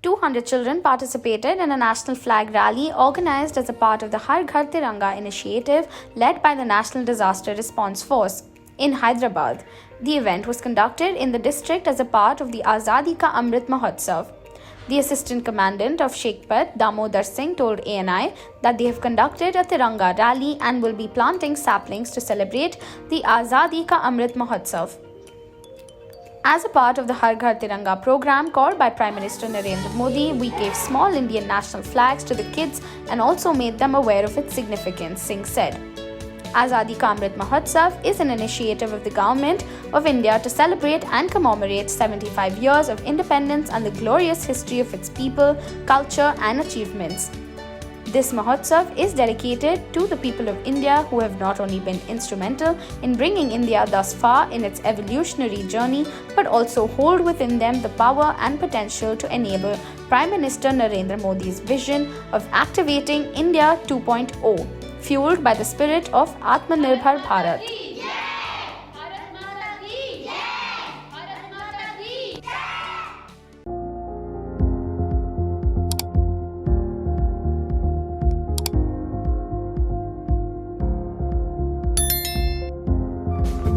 200 children participated in a national flag rally organized as a part of the Har Ghar Tiranga initiative led by the National Disaster Response Force in Hyderabad. The event was conducted in the district as a part of the Azadi Ka Amrit Mahotsav. The Assistant Commandant of Shekhpat, Damodar Singh, told ANI that they have conducted a Tiranga rally and will be planting saplings to celebrate the Azadi Ka Amrit Mahotsav. As a part of the Har Ghar Tiranga program called by Prime Minister Narendra Modi, we gave small Indian national flags to the kids and also made them aware of its significance, Singh said. Azadi Ka Amrit Mahotsav is an initiative of the Government of India to celebrate and commemorate 75 years of independence and the glorious history of its people, culture and achievements. This Mahotsav is dedicated to the people of India who have not only been instrumental in bringing India thus far in its evolutionary journey, but also hold within them the power and potential to enable Prime Minister Narendra Modi's vision of activating India 2.0, fueled by the spirit of Atmanirbhar Bharat.